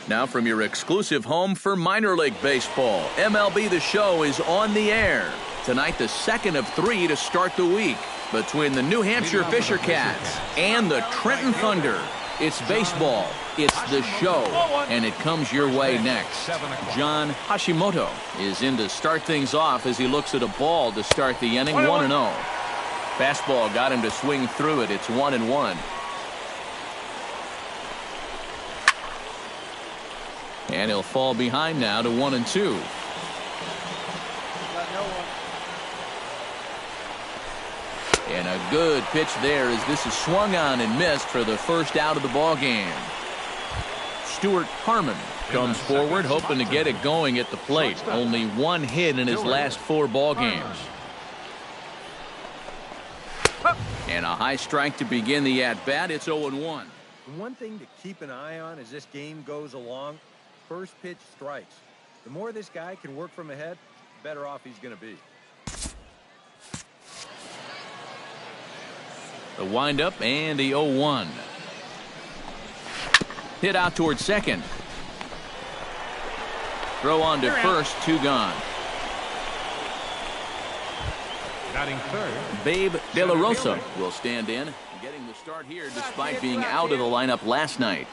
Now from your exclusive home for minor league baseball, MLB The Show is on the air. Tonight, the second of 3 to start the week between the New Hampshire Fisher Cats and the Trenton Thunder. It's baseball, it's The Show, and it comes your way next. John Hashimoto is in to start things off as he looks at a ball to start the inning, 1-0. Fastball got him to swing through it. It's 1-1. And he'll fall behind now to 1-2. And a good pitch there as this is swung on and missed for the first out of the ball game. Stuart Harmon comes forward hoping to get it going at the plate. Only 1 hit in his last 4 ball games. And a high strike to begin the at-bat. It's 0-1. One thing to keep an eye on as this game goes along, first pitch strikes. The more this guy can work from ahead, the better off he's going to be. The windup and the 0-1. Hit out towards second. Throw on to first, 2 gone. Batting third, Babe De La Rosa will stand in, getting the start here despite being out of the lineup last night.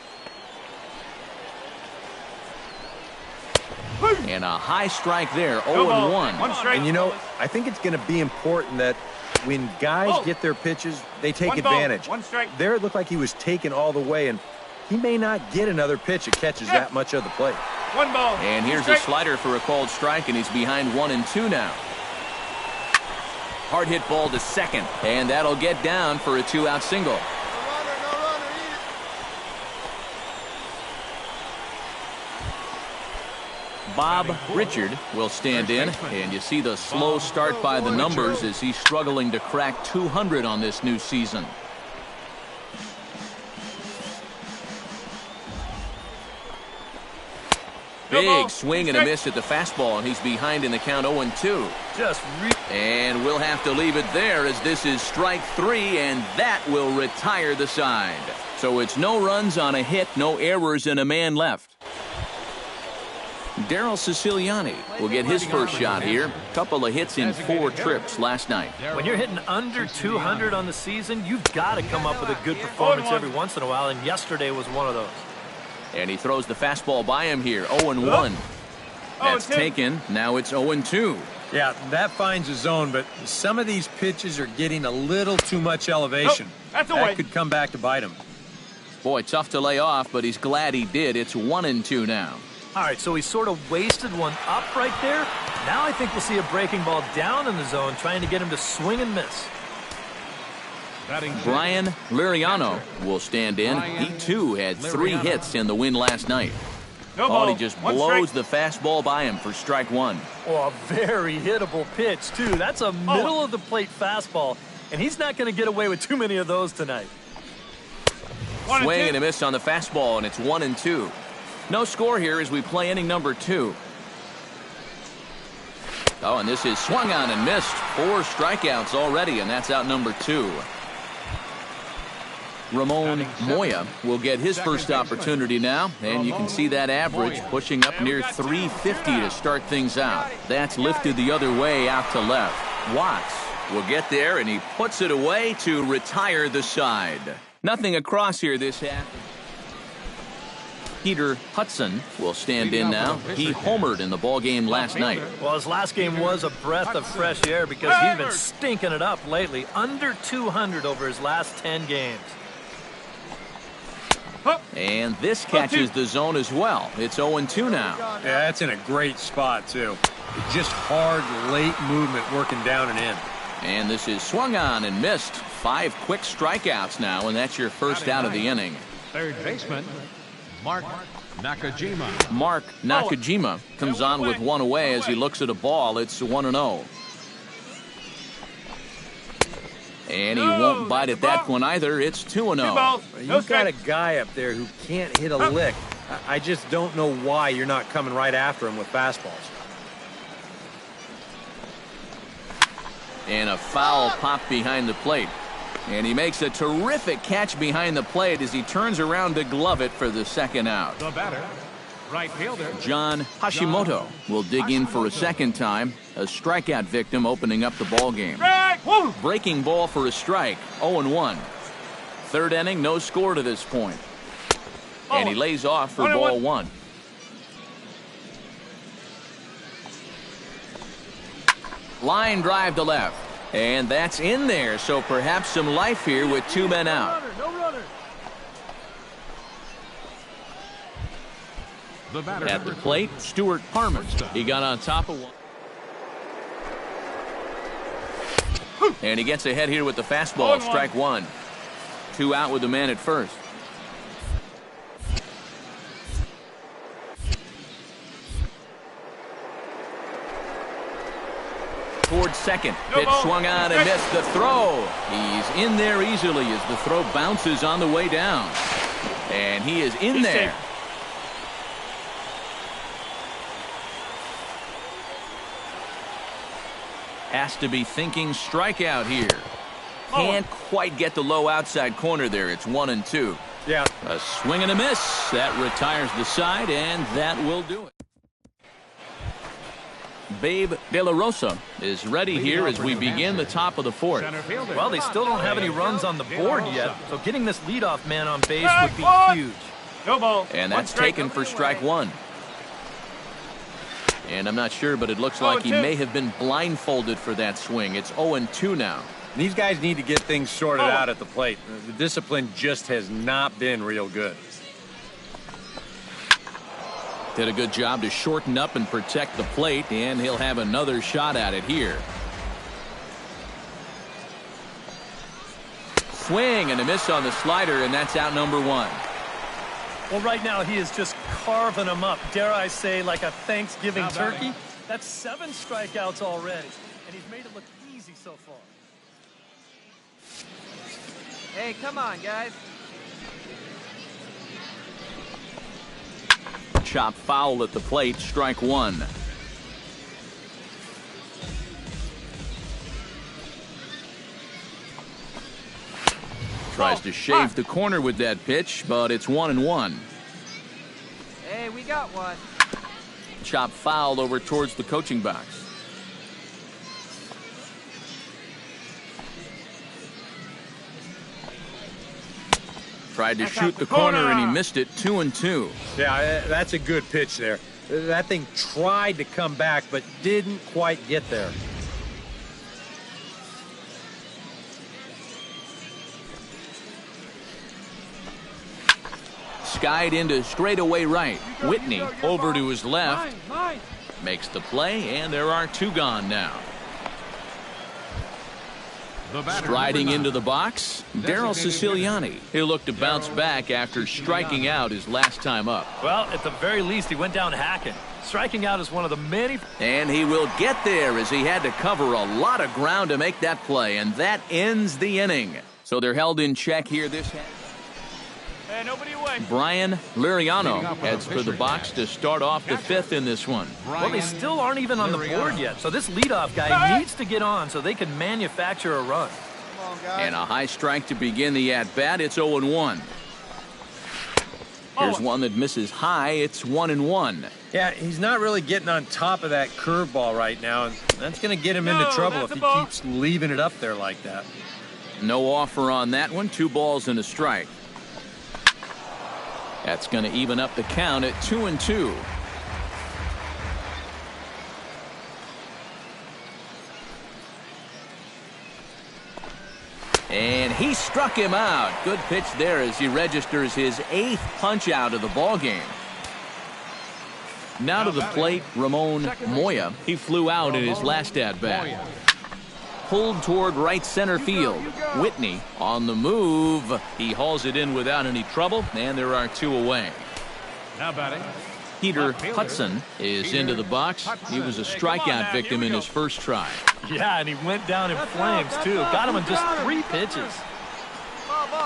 And a high strike there, 0-1. And you know, I think it's going to be important that when guys get their pitches, they take advantage. There it looked like he was taken all the way, and he may not get another pitch that catches that much of the plate. 1 ball. And here's a slider for a called strike, and he's behind 1-2 now. Hard hit ball to second, and that'll get down for a 2-out single. Bob Richard will stand in, and you see the slow start by the numbers as he's struggling to crack 200 on this new season. Big swing and a miss at the fastball, and he's behind in the count 0-2. And we'll have to leave it there as this is strike 3, and that will retire the side. So it's no runs on a hit, no errors, and a man left. Daryl Siciliani will get his first shot here. Couple of hits in 4 trips last night. When you're hitting under 200 on the season, you've got to come up with a good performance every once in a while, and yesterday was one of those. And he throws the fastball by him here, 0-1. That's taken. Now it's 0-2. Yeah, that finds a zone, but some of these pitches are getting a little too much elevation. That could come back to bite him. Boy, tough to lay off, but he's glad he did. It's 1-2 now. All right, so he sort of wasted one up right there. Now I think we'll see a breaking ball down in the zone, trying to get him to swing and miss. Brian Liriano will stand in. He, too, had 3 hits in the win last night. He just blows the fastball by him for strike 1. Oh, a very hittable pitch, too. That's a middle-of-the-plate fastball, and he's not going to get away with too many of those tonight. Swing and a miss on the fastball, and it's 1-2. No score here as we play inning number 2. Oh, and this is swung on and missed. 4 strikeouts already, and that's out number 2. Ramon Moya will get his first opportunity now, and you can see that average pushing up near 350 to start things out. That's lifted the other way out to left. Watts will get there, and he puts it away to retire the side. Nothing across here this half. Peter Hudson will stand in now. He homered in the ball game last night. Well, his last game was a breath of fresh air because he's been stinking it up lately. Under 200 over his last 10 games. And this catches the zone as well. It's 0-2 now. Yeah, that's in a great spot, too. Just hard, late movement working down and in. And this is swung on and missed. 5 quick strikeouts now, and that's your first out of the inning. Third baseman, Mark Nakajima. Mark Nakajima comes on with 1 away as he looks at a ball. It's 1-0. And he won't bite at that one either. It's 2-0. You've got a guy up there who can't hit a lick. I just don't know why you're not coming right after him with fastballs. And a foul pop behind the plate. And he makes a terrific catch behind the plate as he turns around to glove it for the second out. The batter, Right fielder. John Hashimoto will dig in for a second time. A strikeout victim opening up the ball game. Breaking ball for a strike. 0-1. Third inning, no score to this point. And he lays off for ball one. Line drive to left. And that's in there, so perhaps some life here with two men out. At the plate, Stuart Harmon. He got on top of one. And he gets ahead here with the fastball. Strike one. Two out with the man at first. Towards second. Pitch swung on and missed the throw. He's in there easily as the throw bounces on the way down. And he is in there. Has to be thinking strikeout here. Can't quite get the low outside corner there. It's 1-2. Yeah. A swing and a miss. That retires the side, and that will do it. Babe De La Rosa is ready here as we begin the top of the fourth. Well, they still don't have any runs on the board yet, so getting this leadoff man on base would be huge. And that's taken for strike one. And I'm not sure, but it looks like he may have been blindfolded for that swing. It's 0-2 now. These guys need to get things sorted out at the plate. The discipline just has not been real good. Did a good job to shorten up and protect the plate, and he'll have another shot at it here. Swing and a miss on the slider, and that's out number one. Well, right now he is just carving them up. Dare I say, like a Thanksgiving turkey? That's 7 strikeouts already, and he's made it look easy so far. Hey, come on, guys. Chop foul at the plate, strike one. Tries to shave the corner with that pitch, but it's 1-1. Hey, we got one. Chop fouled over towards the coaching box. Tried to shoot the corner and he missed it. 2-2. Yeah, that's a good pitch there. That thing tried to come back but didn't quite get there. Skied into straightaway right. Whitney over to his left. Makes the play, and there are two gone now. Striding into the box, Daryl Siciliani. He'll look to bounce back after striking out his last time up. Well, at the very least, he went down hacking. Striking out is one of the many. And he will get there as he had to cover a lot of ground to make that play, and that ends the inning. So they're held in check here this half. Hey, nobody away. Brian Liriano heads for the box to start off the fifth in this one. Well, they still aren't even on the board yet, so this leadoff guy needs to get on so they can manufacture a run. Come on, guys. And a high strike to begin the at-bat. It's 0-1. Here's one that misses high. It's 1-1. Yeah, he's not really getting on top of that curveball right now, and that's going to get him into trouble if he keeps leaving it up there like that. No offer on that one. 2 balls and a strike. That's going to even up the count at 2-2. And he struck him out. Good pitch there as he registers his 8th punch out of the ball game. Now to the plate, Ramon Moya. He flew out in his last at-bat. Pulled toward right center field. Whitney on the move. He hauls it in without any trouble, and there are 2 away. Now batting. Peter Hudson is into the box. He was a strikeout victim in his first try. Yeah, and he went down in flames, too. Got him in just 3 pitches.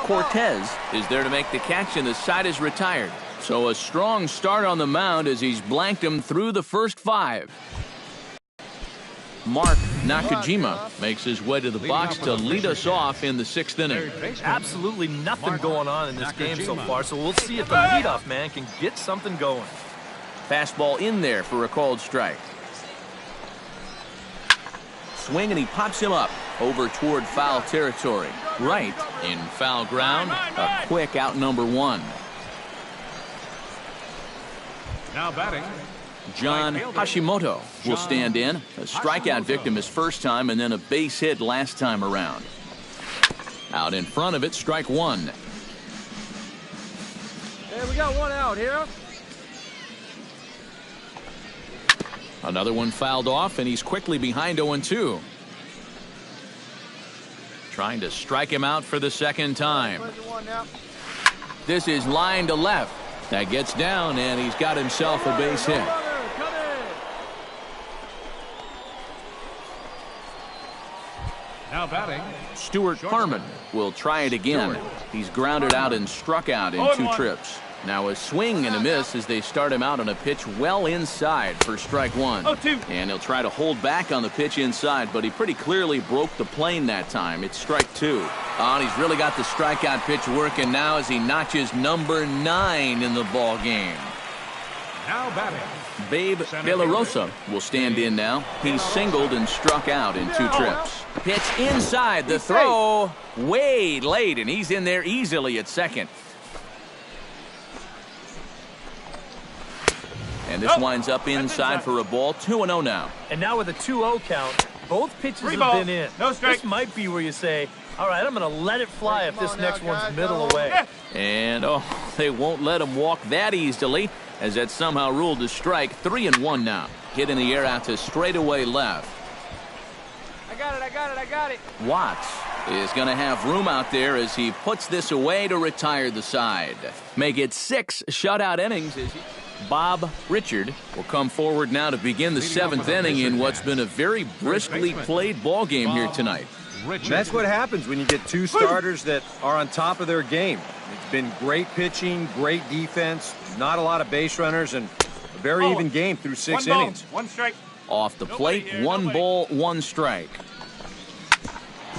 Cortez is there to make the catch, and the side is retired. So a strong start on the mound as he's blanked him through the first 5. Mark Nakajima makes his way to the box to lead us off in the 6th inning. Absolutely nothing going on in this game so far, so we'll see if the leadoff man can get something going. Fastball in there for a called strike. Swing, and he pops him up over toward foul territory. Right in foul ground. A quick out number 1. Now batting, John Hashimoto will stand in. A strikeout victim his first time, and then a base hit last time around. Out in front of it, strike 1. Hey, we got one out here. Another one fouled off, and he's quickly behind 0-2. Trying to strike him out for the second time. This is line to left. That gets down, and he's got himself a base hit. now batting, Stuart Harmon will try it again. He's grounded out and struck out in 2 trips. Now a swing and a miss as they start him out on a pitch well inside for strike 1. And he'll try to hold back on the pitch inside, but he pretty clearly broke the plane that time. It's strike 2. And he's really got the strikeout pitch working now as he notches number 9 in the ball game. now batting, Babe De La Rosa will stand in now. He's singled and struck out in 2 trips. Pitch inside, the throw way late, and he's in there easily at second. And this winds up inside for a ball. 2-0 now. And now with a 2-0 count, both pitches have been in. No strike. This might be where you say, all right, I'm going to let it fly if this next one's middle away. And, they won't let him walk that easily, as that's somehow ruled a strike. 3-1 now. Hit in the air out to straightaway left. I got it. Watts is going to have room out there as he puts this away to retire the side. Make it 6 shutout innings. Bob Richard will come forward now to begin the 7th inning in what's been a very briskly played ball game here tonight. That's what happens when you get 2 starters that are on top of their game. It's been great pitching, great defense, not a lot of base runners, and a very even game through 6 innings. 1 strike. Off the plate, 1 ball, 1 strike.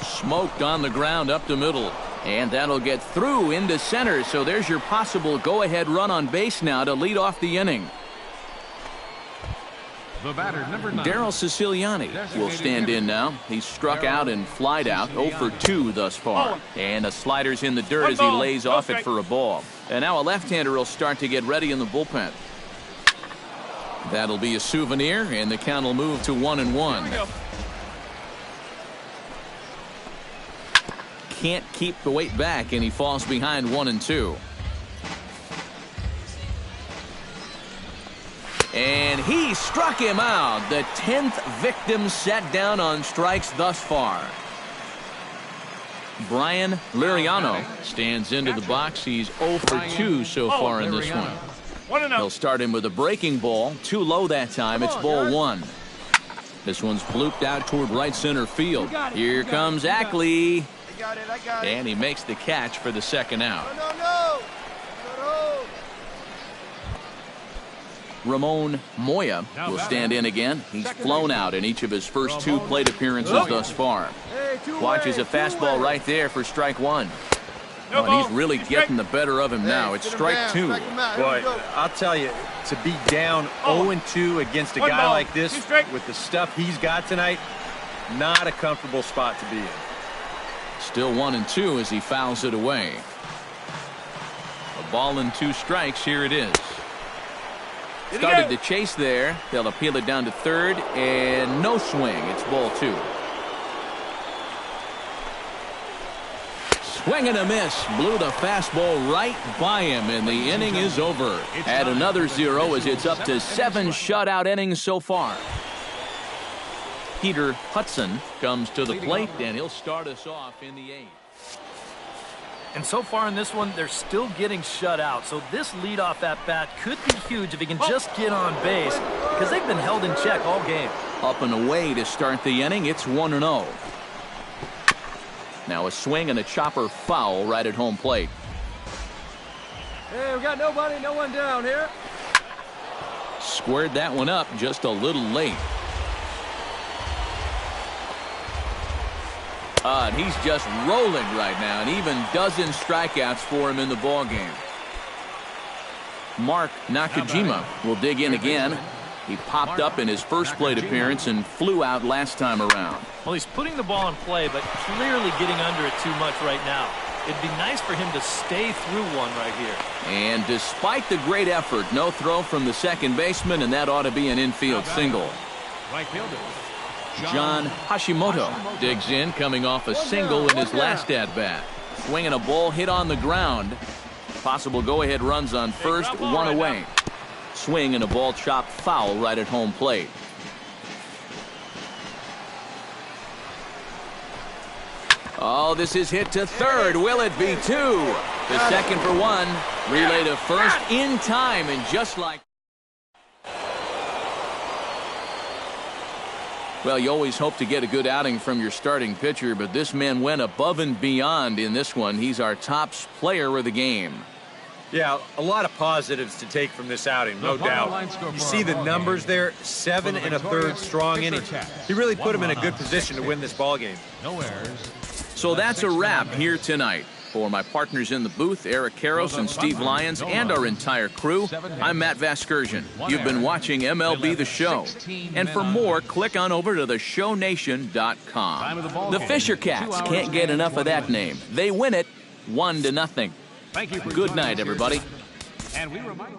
Smoked on the ground up the middle. And that'll get through into center. So there's your possible go-ahead run on base now to lead off the inning. the batter, number 9. Daryl Siciliani will stand in now. He's struck out and flied out 0 for 2 thus far. And the slider's in the dirt as he lays off it for a ball. And now a left-hander will start to get ready in the bullpen. That'll be a souvenir, and the count will move to 1-1. Can't keep the weight back, and he falls behind 1-2. And he struck him out. The 10th victim set down on strikes thus far. Brian Liriano stands into the box. He's 0 for 2 so far in this one. He'll start him with a breaking ball. Too low that time. It's ball 1. This one's blooped out toward right center field. Here comes Ackley. I got it. And he makes the catch for the second out. No. Ramon Moya will stand in again. He's flown out in each of his first 2 plate appearances thus far. Watches a fastball right there for strike 1. Oh, and he's really getting the better of him now. It's strike 2. Boy, I'll tell you, to be down 0-2 against a guy like this with the stuff he's got tonight, not a comfortable spot to be in. Still 1-2 as he fouls it away. A ball and 2 strikes. Here it is. Started the chase there. They'll appeal it down to third, and no swing. It's ball 2. Swing and a miss. Blew the fastball right by him, and the inning is over. Add another 0 as it's up to 7 shutout innings so far. Peter Hudson comes to the plate, and he'll start us off in the 8th. And so far in this one, they're still getting shut out. So this leadoff at bat could be huge if he can just get on base, because they've been held in check all game. Up and away to start the inning. It's 1-0. Now a swing and a chopper foul right at home plate. Hey, we got nobody, no one down here. Squared that one up just a little late. And he's just rolling right now, and even dozen strikeouts for him in the ball game. Mark Nakajima will dig in again. He popped up in his first plate appearance and flew out last time around. Well, he's putting the ball in play, but clearly getting under it too much right now. It'd be nice for him to stay through one right here. And despite the great effort, no throw from the second baseman, and that ought to be an infield single. Right fielder, John Hashimoto digs in, coming off a single in his last at-bat. Swinging a ball hit on the ground. Possible go-ahead runs on first, one away. Swing and a ball chopped foul right at home plate. Oh, this is hit to third. Will it be two? The second for one. Relay to first in time, and just like... Well, you always hope to get a good outing from your starting pitcher, but this man went above and beyond in this one. He's our top player of the game. Yeah, a lot of positives to take from this outing, no doubt. You see the numbers there, 7 1/3 strong innings. He really put him in a good position to win this ball game. no errors. So that's a wrap here tonight. For my partners in the booth, Eric Karros and Steve Lyons, and our entire crew, I'm Matt Vasgersian. You've been watching MLB The Show. And for more, click on over to theshownation.com. The Fisher Cats can't get enough of that name. They win it 1-0. Thank you for Good joining night, us here everybody. tonight. And we remind you.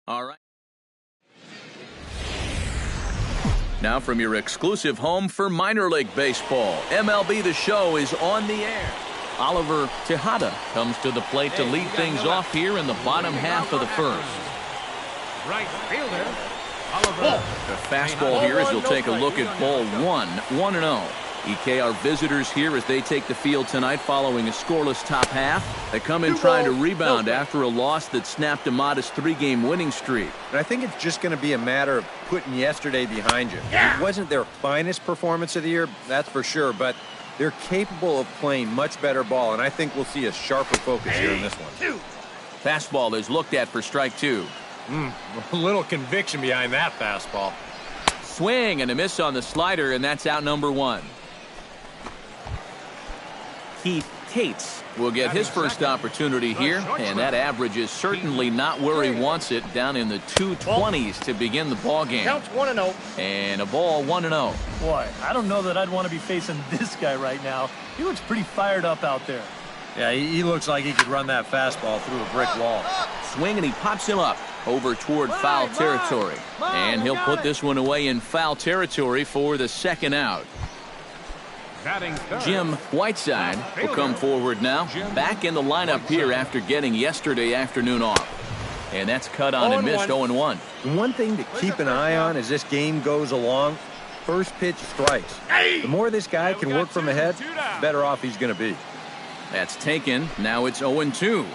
All right. Now from your exclusive home for minor league baseball, MLB The Show is on the air. Oliver Tejada comes to the plate to lead things off here in the bottom half of the first. Right fielder, Oliver. The fastball here as we'll take a look at ball 1-0. EK, our visitors here as they take the field tonight following a scoreless top half. They come in trying to rebound after a loss that snapped a modest 3-game winning streak. And I think it's just going to be a matter of putting yesterday behind you. It wasn't their finest performance of the year, that's for sure, but they're capable of playing much better ball, and I think we'll see a sharper focus here in this one. Fastball is looked at for strike 2. A little conviction behind that fastball. Swing and a miss on the slider, and that's out number 1. Keith Tates will get his first opportunity here, and that average is certainly not where he wants it, down in the 220s to begin the ball game. Counts 1-0. And a ball 1-0. Boy, I don't know that I'd want to be facing this guy right now. He looks pretty fired up out there. Yeah, he looks like he could run that fastball through a brick wall. Swing, and he pops him up over toward foul territory. And he'll put this one away in foul territory for the second out. Jim Whiteside will come forward now, back in the lineup here after getting yesterday afternoon off. And that's cut on and missed 0-1. One thing to keep an eye on as this game goes along, first pitch strikes. The more this guy can work from ahead, the better off he's going to be. That's taken. Now it's 0-2.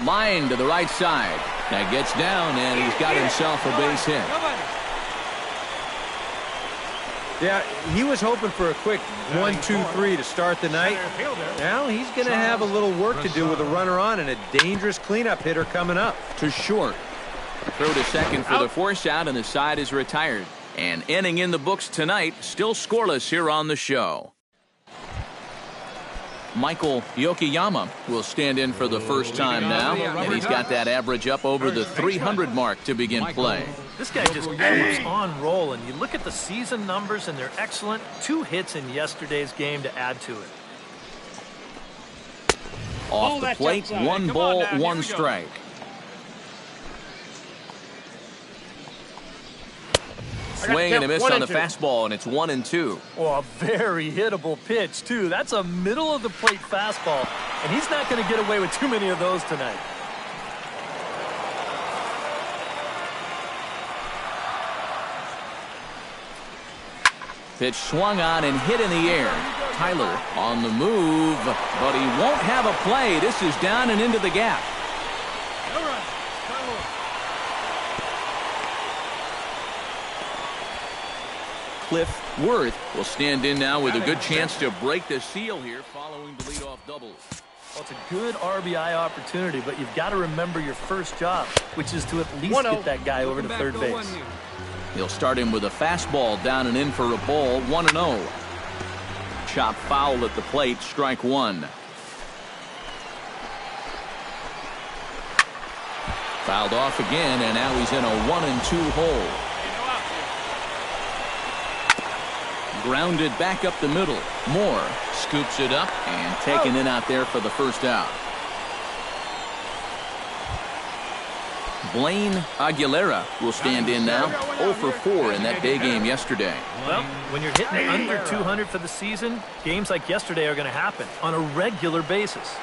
Line to the right side. That gets down, and he's got himself a base hit. Yeah, he was hoping for a quick 1-2-3 to start the night. Now he's going to have a little work to do with a runner on and a dangerous cleanup hitter coming up. To short. Throw to second for the force out, and the side is retired. An inning in the books tonight, still scoreless here on the show. Michael Yokoyama will stand in for the first time now, and he's got that average up over the 300 mark to begin play. This guy just keeps on rolling. You look at the season numbers, and they're excellent. 2 hits in yesterday's game to add to it. Off the plate, 1 ball, 1 strike. Swing and a miss on the fastball, and it's 1-2. Oh, a very hittable pitch, too. That's a middle-of-the-plate fastball, and he's not going to get away with too many of those tonight. Pitch swung on and hit in the air. Tyler on the move, but he won't have a play. This is down and into the gap. Cliff Worth will stand in now with a good chance to break the seal here following the leadoff double. Well, it's a good RBI opportunity, but you've got to remember your first job, which is to at least get that guy over to third base. He'll start him with a fastball down and in for a ball, 1-0. Chop foul at the plate, strike 1. Fouled off again, and now he's in a 1-2 hole. Grounded back up the middle. Moore scoops it up and taken in out there for the first out. Blaine Aguilera will stand in now. 0 for 4 in that day game yesterday. Well, when you're hitting under 200 for the season, games like yesterday are going to happen on a regular basis.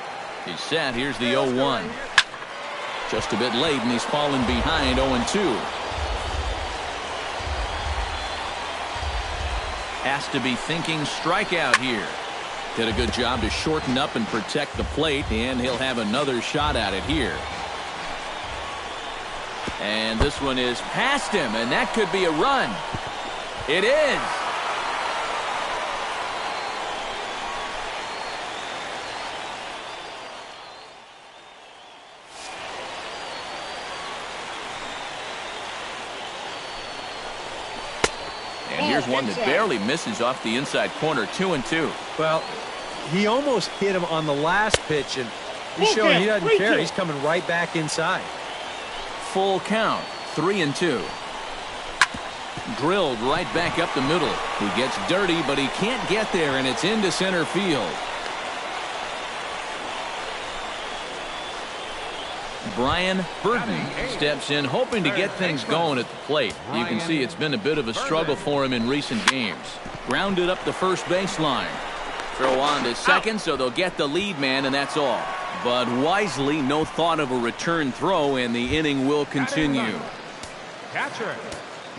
He's set. Here's the 0-1. Just a bit late, and he's fallen behind 0-2. Has to be thinking strikeout here. Did a good job to shorten up and protect the plate, and he'll have another shot at it here. And this one is past him, and that could be a run. It is. And here's one that barely misses off the inside corner, 2-2. Well, he almost hit him on the last pitch, and he's showing he doesn't care. He's coming right back inside. Full count, 3-2. Drilled right back up the middle. He gets dirty, but he can't get there, and it's into center field. Brian Burton steps in, hoping to get things going at the plate. You can see it's been a bit of a struggle for him in recent games. Grounded up the first baseline. Throw on to second, so they'll get the lead man, and that's all. But wisely, no thought of a return throw, and the inning will continue. Catcher.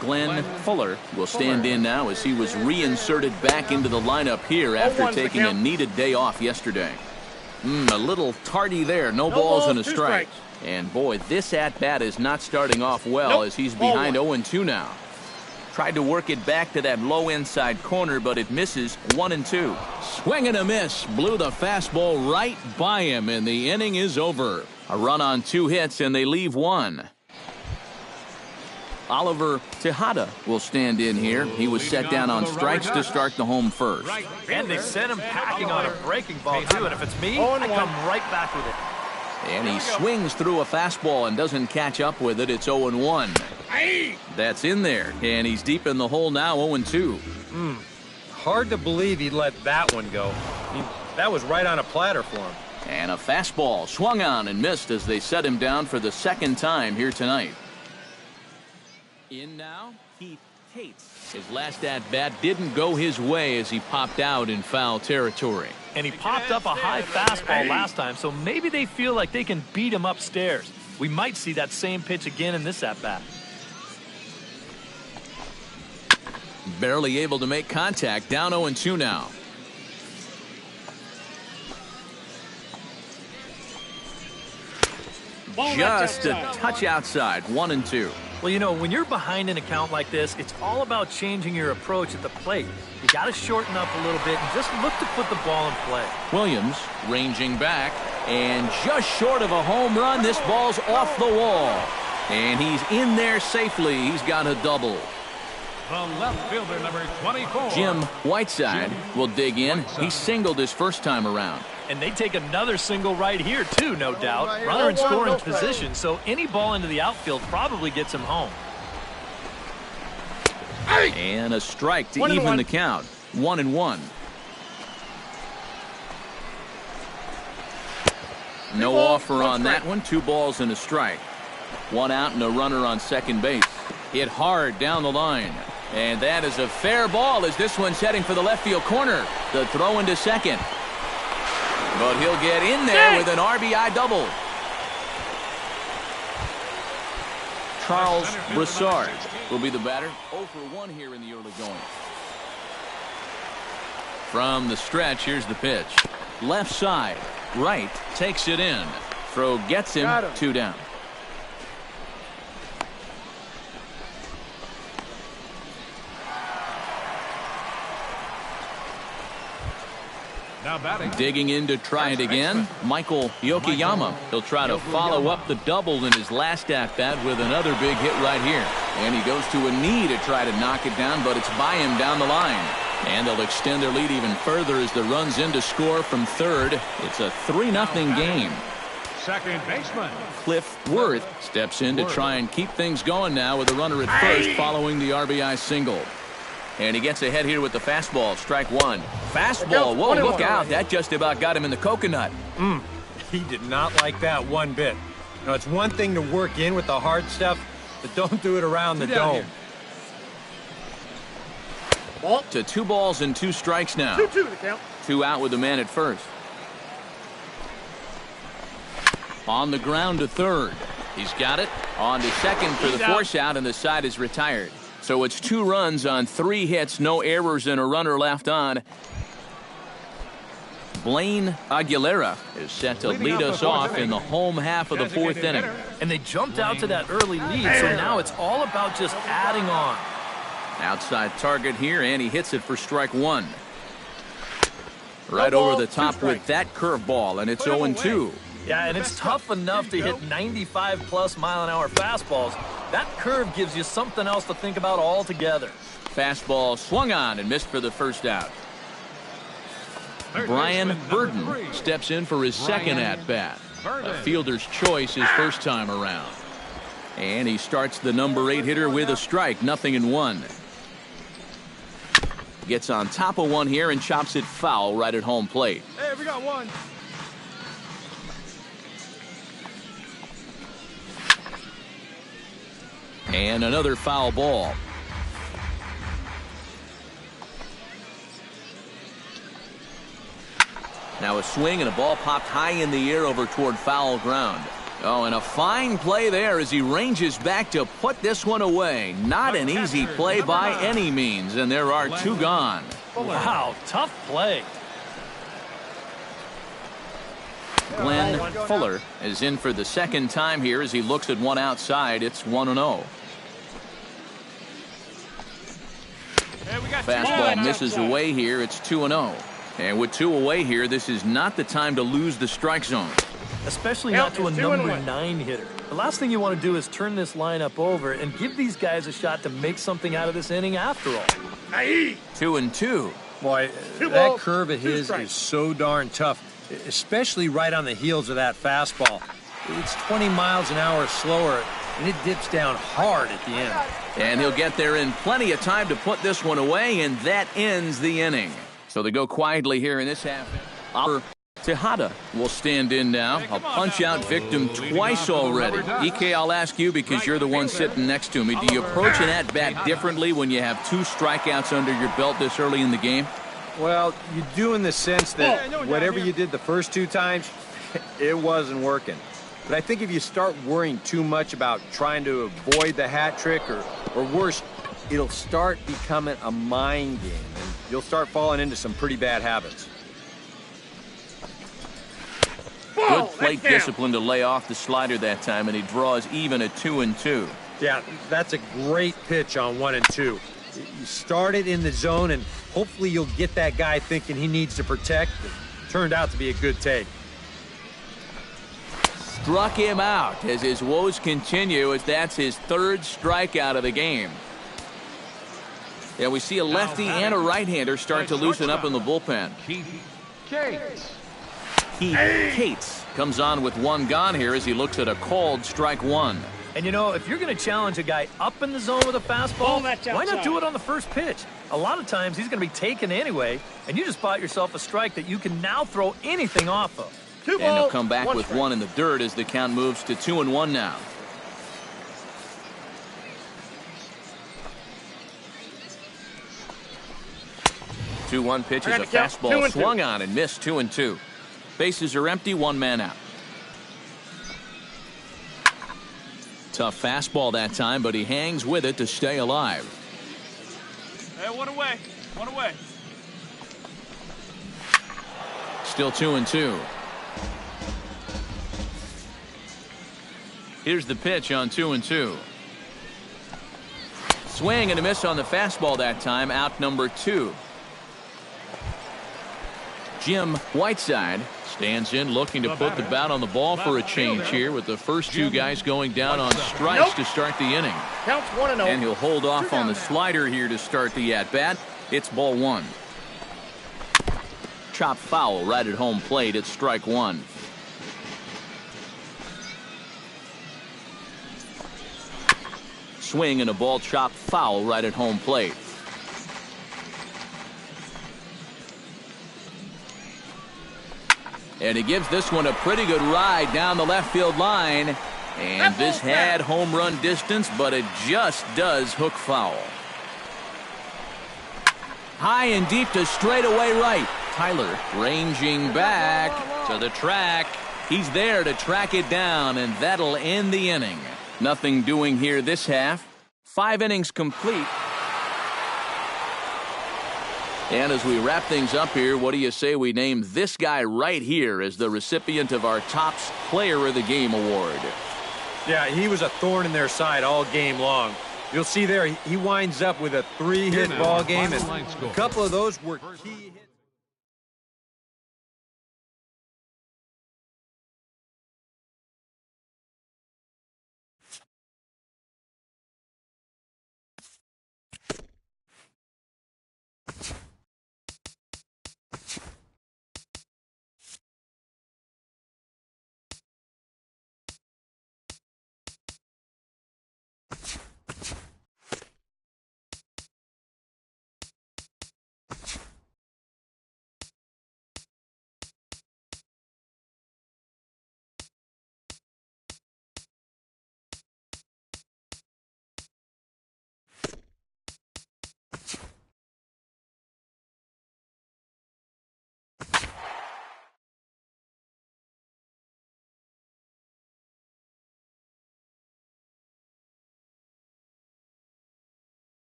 Glenn Fuller will stand in now as he was reinserted back into the lineup here after taking a needed day off yesterday. A little tardy there. No balls and a strike. And boy, this at-bat is not starting off well as he's behind 0-2 now. Tried to work it back to that low inside corner, but it misses. 1-2. Swing and a miss. Blew the fastball right by him, and the inning is over. A run on 2 hits, and they leave 1. Oliver Tejada will stand in here. He was set down on strikes to start the home first. And they sent him packing on a breaking ball, too. And if it's me, I come right back with it. And he swings through a fastball and doesn't catch up with it. It's 0-1. That's in there. And he's deep in the hole now, 0-2. Hard to believe he let that one go. I mean, that was right on a platter for him. And a fastball swung on and missed as they set him down for the second time here tonight. In now, Heath Tate. His last at-bat didn't go his way as he popped out in foul territory. And he popped up a high fastball last time, so maybe they feel like they can beat him upstairs. We might see that same pitch again in this at-bat. Barely able to make contact, down 0-2 now. Just a touch outside, 1-2. Well, you know, when you're behind an account like this, it's all about changing your approach at the plate. You got to shorten up a little bit and just look to put the ball in play. Williams ranging back, and just short of a home run, this ball's off the wall. And he's in there safely. He's got a double. The left fielder, number 24. Jim Whiteside will dig in. He singled his first time around. And they take another single right here, too, no doubt. Runner in scoring position, so any ball into the outfield probably gets him home. And a strike to even the count. 1-1. No offer on that one. 2 balls and a strike. 1 out and a runner on second base. Hit hard down the line. And that is a fair ball as this one's heading for the left field corner. The throw into second. But he'll get in there with an RBI double. Charles Broussard will be the batter. 0 for 1 here in the early going. From the stretch, here's the pitch. Left side. Right takes it in. Throw gets him. 2 down. Now batting. Digging in to try it again, Michael Yokoyama. He'll try to follow up the double in his last at-bat with another big hit right here. And he goes to a knee to try to knock it down, but it's by him down the line. And they'll extend their lead even further as the run's in to score from third. It's a 3-0 game. Second baseman. Cliff Worth steps in to try and keep things going now with a runner at first following the RBI single. And he gets ahead here with the fastball. Strike 1. Fastball. Whoa, look out. That just about got him in the coconut. He did not like that one bit. Now, it's one thing to work in with the hard stuff, but don't do it around the dome. To 2 balls and 2 strikes now. 2-2 to count. 2 out with the man at first. On the ground to third. He's got it. On to second for the force out, and the side is retired. So it's 2 runs on 3 hits, no errors, and a runner left on. Blaine Aguilera is set to lead us off in the home half of the 4th inning. And they jumped out to that early lead, so now it's all about just adding on. Outside target here, and he hits it for strike 1. Right over the top with that curveball, and it's 0-2. Yeah, and it's tough enough to hit 95-plus mile-an-hour fastballs. That curve gives you something else to think about altogether. Fastball swung on and missed for the first out. Brian Burden steps in for his second at-bat. A fielder's choice his first time around. And he starts the number 8 hitter with a strike, 0-1. Gets on top of one here and chops it foul right at home plate. Hey, we got one. And another foul ball. Now a swing and a ball popped high in the air over toward foul ground. Oh, and a fine play there as he ranges back to put this one away. Not an easy play by any means, and there are 2 gone. Wow, tough play. Glenn Fuller is in for the second time here as he looks at one outside. It's 1-0. Fastball misses away here. It's 2-0. And with 2 away here, this is not the time to lose the strike zone. Especially not to a number 9 hitter. The last thing you want to do is turn this lineup over and give these guys a shot to make something out of this inning after all. 2-2. Boy, that curve of his is so darn tough, especially right on the heels of that fastball. It's 20 miles an hour slower, and it dips down hard at the end. And he'll get there in plenty of time to put this one away, and that ends the inning. So they go quietly here in this half. Tejada will stand in now. A punch-out victim twice already. EK, I'll ask you because you're the one sitting next to me. Do you approach an at-bat differently when you have 2 strikeouts under your belt this early in the game? Well, you do in the sense that whatever you did the first 2 times, it wasn't working. But I think if you start worrying too much about trying to avoid the hat trick or worse, it'll start becoming a mind game. And you'll start falling into some pretty bad habits. Good plate discipline to lay off the slider that time, and he draws even at 2-2. Yeah, that's a great pitch on 1 and 2. You start it in the zone, and hopefully you'll get that guy thinking he needs to protect. It turned out to be a good take. struck him out as his woes continue, as that's his third strikeout of the game. Yeah, we see a lefty and a right-hander start to loosen up in the bullpen. Keith Cates. Keith Cates comes on with one gone here as he looks at a called strike one. And, you know, if you're going to challenge a guy up in the zone with a fastball, why not do it on the first pitch? A lot of times he's going to be taken anyway, and you just bought yourself a strike that you can now throw anything off of. And he'll come back with one in the dirt as the count moves to 2-1 now. Two-one pitch is a fastball swung on and missed. 2-2. Bases are empty. One man out. Tough fastball that time, but he hangs with it to stay alive. Hey, one away. One away. Still 2-2. Here's the pitch on 2-2. Swing and a miss on the fastball that time. Out number 2. Jim Whiteside stands in looking to put the bat on the ball for a change here, with the first two guys going down on strikes to start the inning. Counts 1-0. And he'll hold off on the slider here to start the at-bat. It's ball one. Chop foul right at home plate. It's strike one. Swing and a ball chopped foul right at home plate. And he gives this one a pretty good ride down the left field line. And this had home run distance, but it just does hook foul. High and deep to straightaway right. Tyler ranging back to the track. He's there to track it down, and that'll end the inning. Nothing doing here this half. 5 innings complete. And as we wrap things up here, what do you say we name this guy right here as the recipient of our Topps Player of the Game award? Yeah, he was a thorn in their side all game long. You'll see there, he winds up with a 3-hit ball game, and a couple of those were key hits.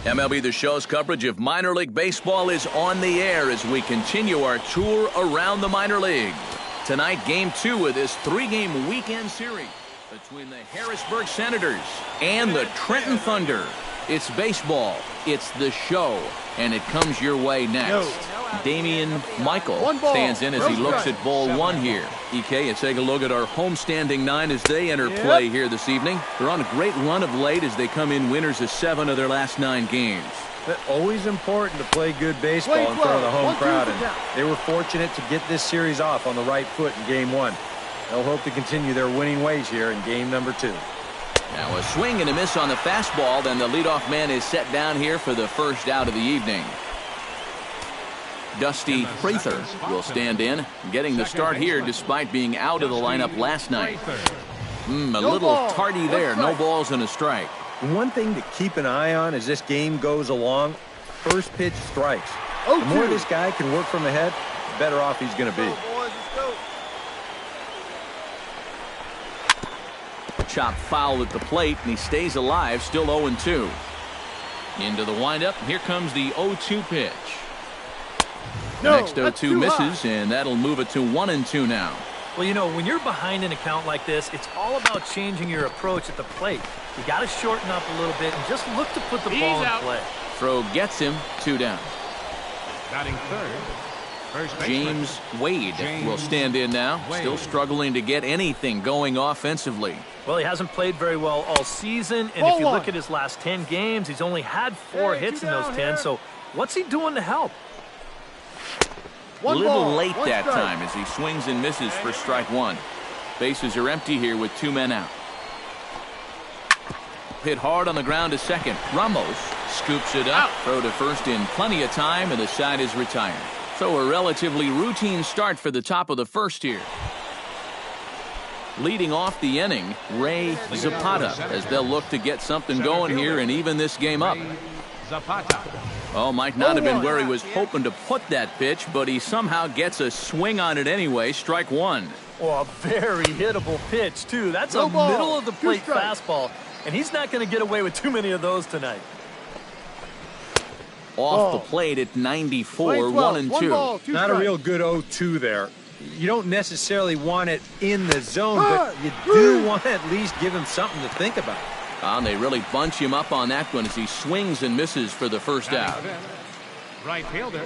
MLB The Show's coverage of minor league baseball is on the air as we continue our tour around the minor leagues. Tonight, Game 2 of this 3-game weekend series between the Harrisburg Senators and the Trenton Thunder. It's baseball, it's the show, and it comes your way next. Damian Michael stands in as he looks at ball one here. EK, let's take a look at our homestanding 9 as they enter play here this evening. They're on a great run of late as they come in winners of 7 of their last 9 games. But always important to play good baseball in front of the home crowd, and they were fortunate to get this series off on the right foot in Game 1. They'll hope to continue their winning ways here in Game number 2. Now a swing and a miss on the fastball, then the leadoff man is set down here for the first out of the evening. Dusty Prather will stand in, getting the start here despite being out of the lineup last night. A little tardy there, no balls and a strike. One thing to keep an eye on as this game goes along, first pitch strikes. The more this guy can work from ahead, the better off he's going to be. Chop foul at the plate, and he stays alive, still 0-2. Into the windup, here comes the 0-2 pitch. Next 0-2 misses, and that'll move it to 1-2 now. Well, you know, when you're behind in a count like this, it's all about changing your approach at the plate. You got to shorten up a little bit and just look to put the ball in play. Throw gets him, 2 down. Batting third. James Wade will stand in now, still struggling to get anything going offensively. Well, he hasn't played very well all season, and if you look at his last 10 games, he's only had 4 hits in those 10, so what's he doing to help? A little late that time as he swings and misses for strike 1. Bases are empty here with 2 men out. Hit hard on the ground to second. Ramos scoops it up. Throw to first in plenty of time, and the side is retired. So a relatively routine start for the top of the first here. Leading off the inning, Ray Zapata, as they'll look to get something going here and even this game up. Oh, might not have been where he was hoping to put that pitch, but he somehow gets a swing on it anyway. Strike 1. Oh, a very hittable pitch, too. That's a middle-of-the-plate fastball, and he's not going to get away with too many of those tonight. Off the plate at 94, 1-2. Not a real good 0-2 there. You don't necessarily want it in the zone, but you do want to at least give him something to think about. And they really bunch him up on that one as he swings and misses for the first out. Right fielder,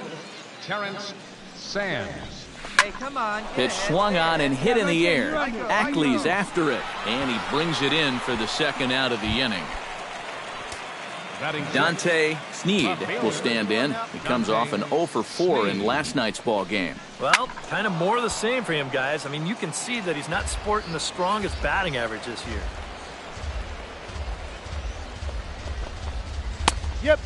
Terrence Sands. Hey, come on. Pitch swung on and hit in the air. Ackley's after it, and he brings it in for the second out of the inning. Dante Sneed will stand in. He comes off an 0 for 4 in last night's ball game. Well, kind of more of the same for him, guys. I mean, you can see that he's not sporting the strongest batting average this year.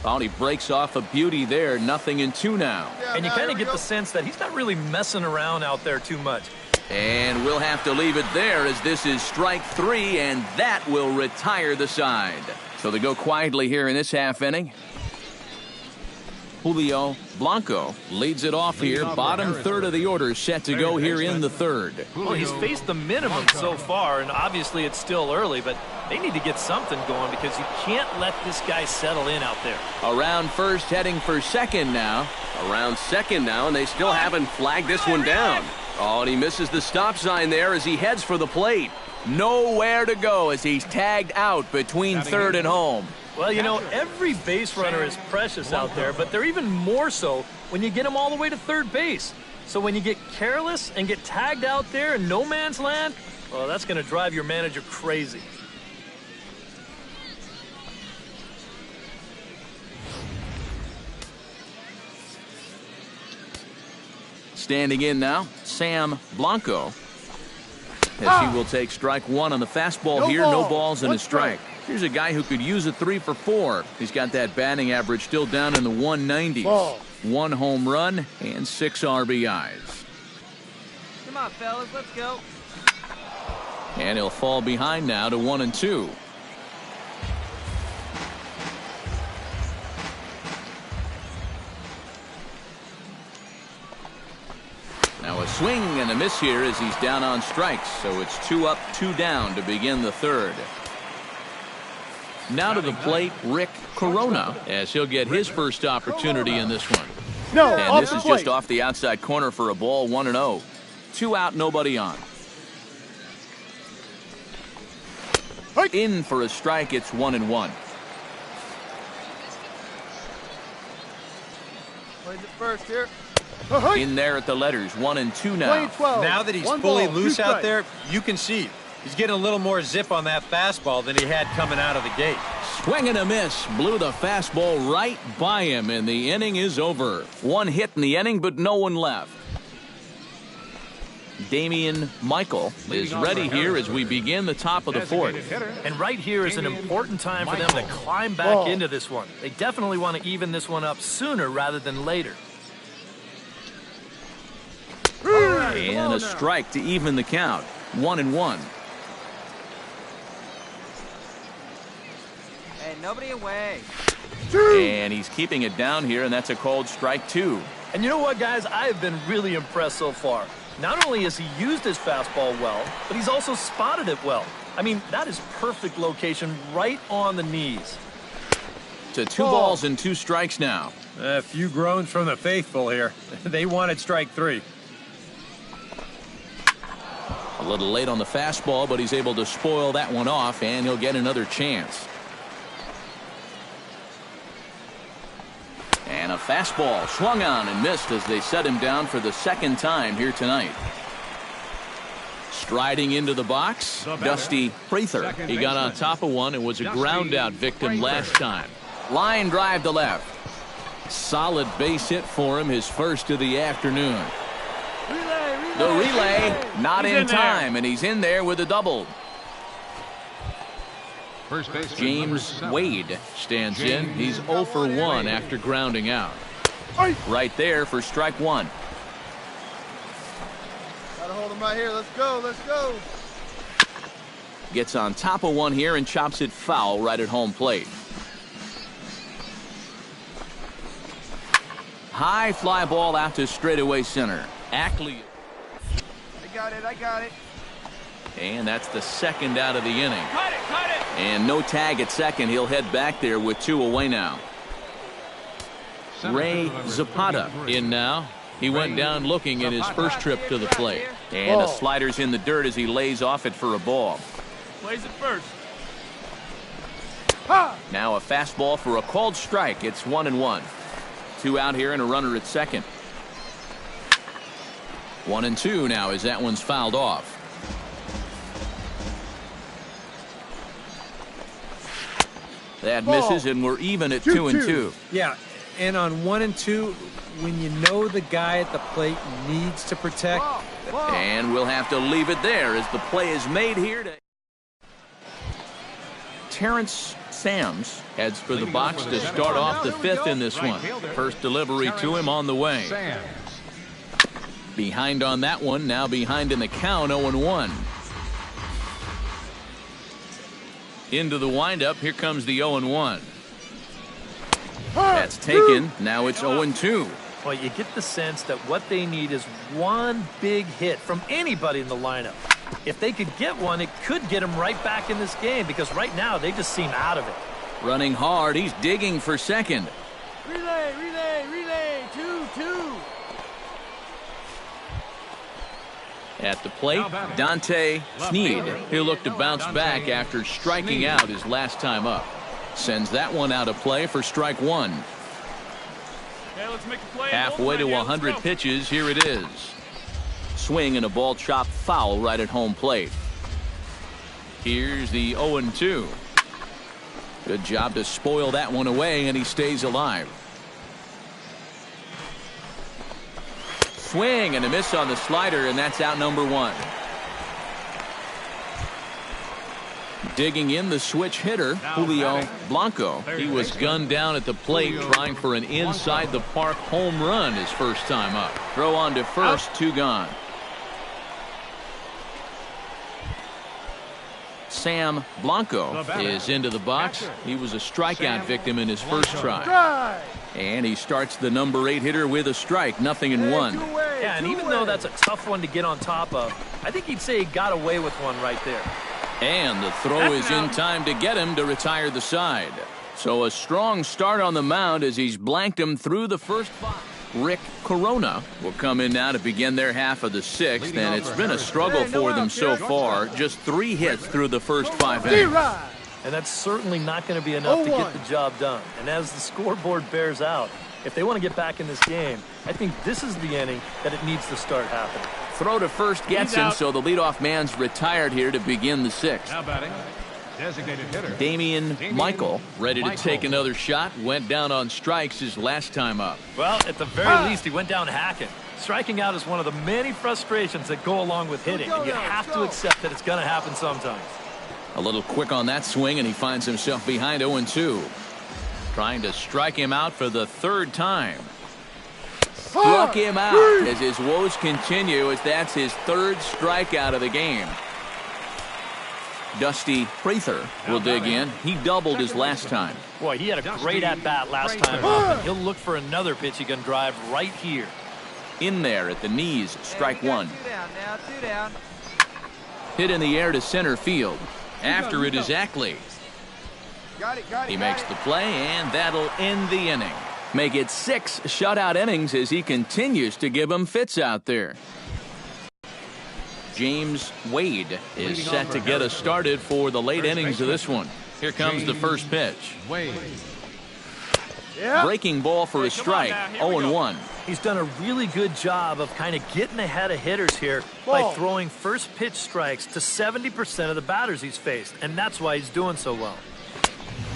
Oh, he breaks off a beauty there. 0-2 now. And you kind of get the sense that he's not really messing around out there too much. And we'll have to leave it there as this is strike 3, and that will retire the side. So they go quietly here in this half inning. Julio Blanco leads it off here. Bottom third of the order set to go here in the third. Well, he's faced the minimum so far, and obviously it's still early, but they need to get something going because you can't let this guy settle in out there. Around first, heading for second now. Around second now, and they still haven't flagged this one down. Oh, and he misses the stop sign there as he heads for the plate. Nowhere to go as he's tagged out between third and home. Well, you know, every base runner is precious out there, but they're even more so when you get them all the way to third base. So when you get careless and get tagged out there in no man's land, well, that's going to drive your manager crazy. Standing in now, Sam Blanco, as he will take strike 1 on the fastball here. No balls and a strike. Here's a guy who could use a 3 for 4. He's got that batting average still down in the 190s. 1 home run and 6 RBIs. Come on, fellas, let's go. And he'll fall behind now to 1-2. Now a swing and a miss here as he's down on strikes. So it's 2 up, 2 down to begin the third. Now to the plate, Rick Corona, as he'll get his first opportunity in this one. And this is just off the outside corner for a ball, 1-0. 2 out, nobody on. In for a strike, it's 1-1. Plays it first here. In there at the letters, 1-2 now. Now that he's fully loose out there, you can see he's getting a little more zip on that fastball than he had coming out of the gate. Swing and a miss. Blew the fastball right by him, and the inning is over. 1 hit in the inning, but no one left. Damian Michael is ready here as we begin the top of the fourth. And right here is an important time for them to climb back into this one. They definitely want to even this one up sooner rather than later. And a strike to even the count. 1-1. Hey, nobody away. And he's keeping it down here, and that's a called strike 2. And you know what, guys? I have been really impressed so far. Not only has he used his fastball well, but he's also spotted it well. I mean, that is perfect location right on the knees. To 2 balls and 2 strikes now. A few groans from the faithful here. They wanted strike 3. A little late on the fastball, but he's able to spoil that one off, and he'll get another chance. And a fastball swung on and missed as they set him down for the second time here tonight. Striding into the box, Dusty Prather. He got on top of one and was a ground out victim last time. Line drive to left. Solid base hit for him, his first of the afternoon. The relay not in time, and he's in there with a double. James Wade stands in. He's 0 for 1 after grounding out. Right there for strike one. Gotta hold him right here. Let's go. Let's go. Gets on top of one here and chops it foul right at home plate. High fly ball out to straightaway center. Ackley. I got it. And that's the second out of the inning. Cut it. And no tag at second. He'll head back there with 2 away now. Ray Zapata in now. He went down looking in his first trip to the plate. And a slider's in the dirt as he lays off it for a ball. Plays it first. Now a fastball for a called strike. It's 1-1. 2 out here and a runner at second. 1-2 now as that one's fouled off. That misses, and we're even at 2-2. Yeah, and on 1-2, when you know the guy at the plate needs to protect. And we'll have to leave it there as the play is made here. Terrence Sams heads for the box to start off the fifth in this one. First delivery to him on the way. Behind on that one, now behind in the count, 0-1. Into the windup, here comes the 0-1. That's taken, now it's 0-2. Well, you get the sense that what they need is one big hit from anybody in the lineup. If they could get one, it could get them right back in this game, because right now they just seem out of it. Running hard, he's digging for second. Relay. 2-2. At the plate, Dante Sneed. He'll look to bounce back after striking out his last time up. Sends that one out of play for strike one. Okay, let's make a play. Halfway to 100 pitches, here it is. Swing and a ball chopped foul right at home plate. Here's the 0-2. Good job to spoil that one away, and he stays alive. Swing and a miss on the slider, and that's out number one. Digging in the switch hitter, Julio Blanco. He was gunned down at the plate trying for an inside the park home run his first time up. Throw on to first, 2 gone. Sam Blanco is into the box. He was a strikeout victim in his first try. And he starts the number 8 hitter with a strike, 0-1. Yeah, and even though that's a tough one to get on top of, I think he'd say he got away with one right there. And the throw is in time to get him to retire the side. So a strong start on the mound as he's blanked him through the first 5. Rick Corona will come in now to begin their half of the 6th, and it's been a struggle for them so far. Just 3 hits through the first 5 innings. And that's certainly not going to be enough to get the job done. And as the scoreboard bears out, if they want to get back in this game, I think this is the inning that it needs to start happening. Throw to first gets him, so the leadoff man's retired here to begin the 6th. Now batting, designated hitter Damian Michael, ready to take another shot, went down on strikes his last time up. Well, at the very least, he went down hacking. Striking out is one of the many frustrations that go along with hitting, and you have to accept that it's going to happen sometimes. A little quick on that swing, and he finds himself behind 0-2. Trying to strike him out for the 3rd time. Struck him out as his woes continue, as that's his 3rd strikeout of the game. Dusty Prather will dig in. He doubled his last time. Boy, he had a great at-bat last time up, and he'll look for another pitch he can drive right here. In there at the knees, strike 1. 2 down now, 2 down. Hit in the air to center field. After it is Ackley. He makes the play, and that'll end the inning. Make it 6 shutout innings as he continues to give them fits out there. James Wade is set to get us started for the late innings of this one. Here comes the first pitch. Breaking ball for a strike. 0-1. He's done a really good job of kind of getting ahead of hitters here by throwing first pitch strikes to 70% of the batters he's faced, and that's why he's doing so well.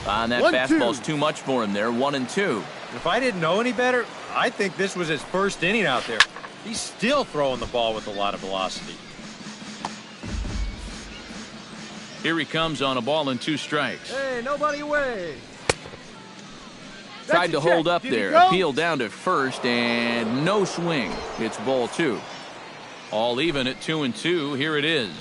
And that fastball's too much for him there. 1-2. If I didn't know any better, I think this was his first inning out there. He's still throwing the ball with a lot of velocity. Here he comes on a ball and 2 strikes. Hey, nobody away. Tried to hold up there. Appeal down to first and no swing. It's ball 2. All even at 2-2. Here it is.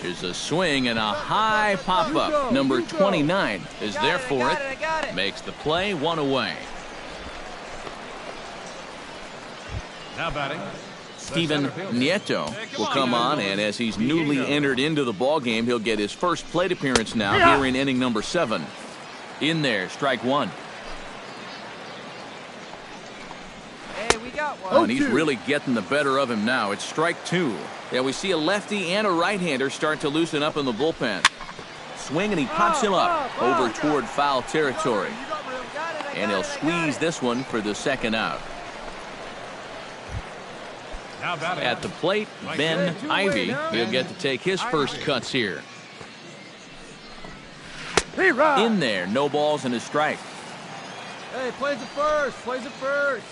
Here's a swing and a high pop-up. Number 29 is there for it. Makes the play, 1 away. Now batting. Steven Nieto will come on, and as he's newly entered into the ballgame, he'll get his first plate appearance now here in inning number 7. In there, strike 1. Hey, we got one. Oh, and he's really getting the better of him now. It's strike 2. Yeah, we see a lefty and a right-hander start to loosen up in the bullpen. Swing, and he pops him up over toward foul territory. And he'll squeeze this one for the second out. At the plate, Ben Ivy. He'll get to take his first cuts here. In there, no balls and a strike. Hey, plays it first. Plays it first.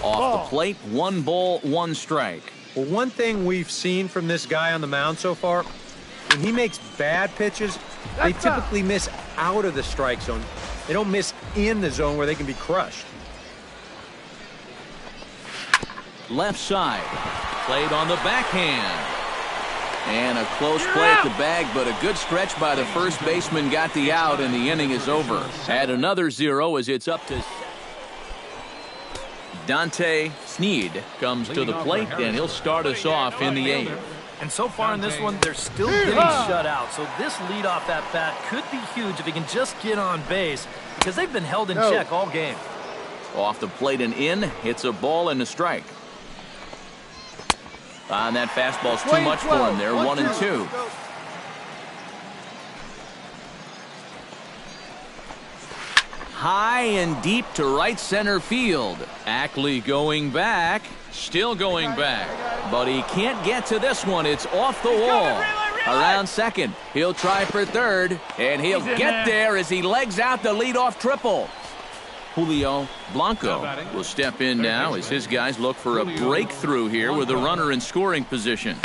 Off the plate, 1 ball, 1 strike. Well, one thing we've seen from this guy on the mound so far, when he makes bad pitches, they typically miss out of the strike zone. They don't miss in the zone where they can be crushed. Left side, played on the backhand. And a close play at the bag, but a good stretch by the first baseman got the out, and the inning is over. Add another 0 as it's up to Dante Sneed comes to the plate, and he'll start us off in the 8th. And so far in this one, they're still getting shut out. So this leadoff at bat could be huge if he can just get on base, because they've been held in check all game. Off the plate and in, hits a ball and a strike. And that fastball's too much for him there. 1-2. High and deep to right center field. Ackley going back. Still going back. But he can't get to this one. It's off the wall. Around second. He'll try for third. And he'll get there as he legs out the leadoff triple. Julio Blanco will step in now as his guys look for a breakthrough here with a runner in scoring position.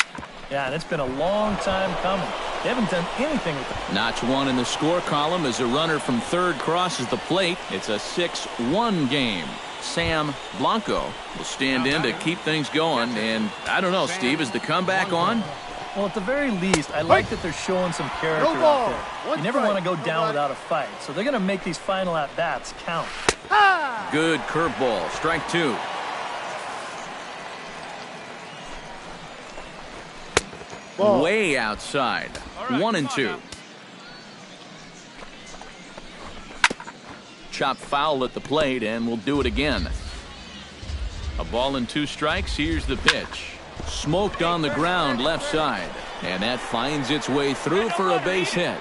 Yeah, and it's been a long time coming. They haven't done anything with it. Notch 1 in the score column as a runner from third crosses the plate. It's a 6-1 game. Sam Blanco will stand in to keep things going. And I don't know, Steve, is the comeback on? Well, at the very least, I like that they're showing some character out there. You never want to go down without a fight, so they're going to make these final at-bats count. Good curveball. Strike 2. Way outside. 1-2. Chop foul at the plate, and we'll do it again. A ball and 2 strikes. Here's the pitch. Smoked on the ground left side, and that finds its way through for a base hit.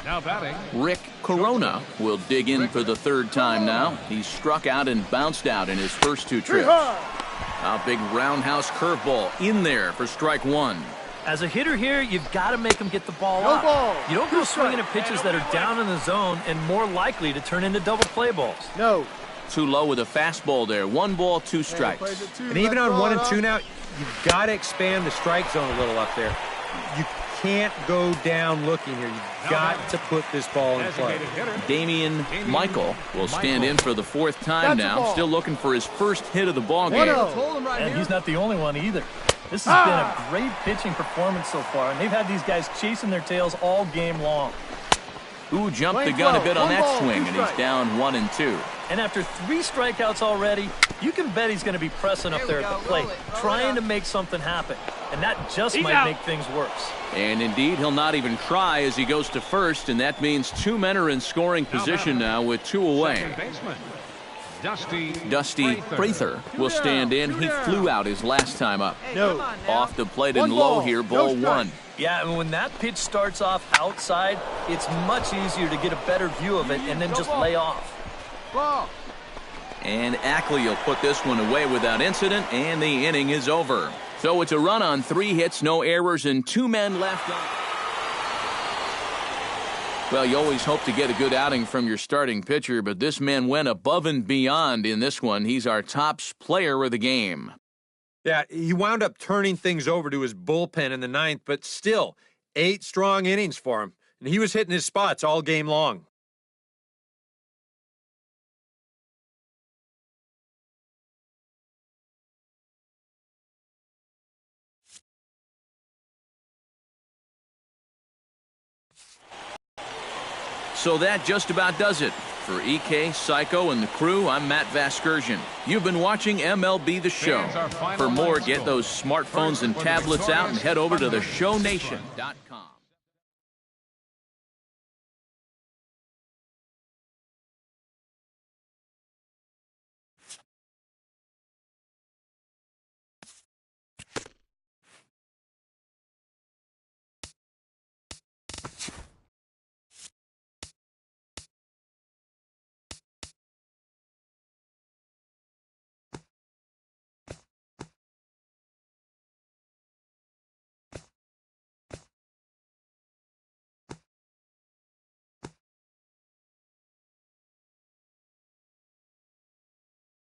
Now batting. Rick Corona will dig in for the 3rd time now. He struck out and bounced out in his first 2 trips. A big roundhouse curveball in there for strike 1. As a hitter here, you've got to make them get the ball up. You don't go swinging at pitches that are down in the zone and more likely to turn into double play balls. No. Too low with a fastball there. 1 ball, 2 strikes. And even on 1 and 2 now, you've got to expand the strike zone a little up there. You can't go down looking here. You've got to put this ball in play. Damian Michael will stand in for the 4th time now. Still looking for his first hit of the ball game. And he's not the only one either. This has been a great pitching performance so far, and they've had these guys chasing their tails all game long. Ooh, jumped the gun a bit on that swing, and he's down 1-2. And after 3 strikeouts already, you can bet he's going to be pressing up there at the plate, trying to make something happen. And that just might make things worse. And indeed, he'll not even try as he goes to first, and that means 2 men are in scoring position now with 2 away. Dusty Prather will stand in. He flew out his last time up. Off the plate and low here, ball 1. Yeah, and when that pitch starts off outside, it's much easier to get a better view of it and then just lay off. And Ackley will put this one away without incident, and the inning is over. So it's a run on 3 hits, no errors, and 2 men left on. Well, you always hope to get a good outing from your starting pitcher, but this man went above and beyond in this one. He's our top player of the game. Yeah, he wound up turning things over to his bullpen in the 9th, but still, 8 strong innings for him. And he was hitting his spots all game long. So that just about does it. For EK, Psycho, and the crew, I'm Matt Vasgersian. You've been watching MLB The Show. For more, get those smartphones and tablets out and head over to theshownation.com.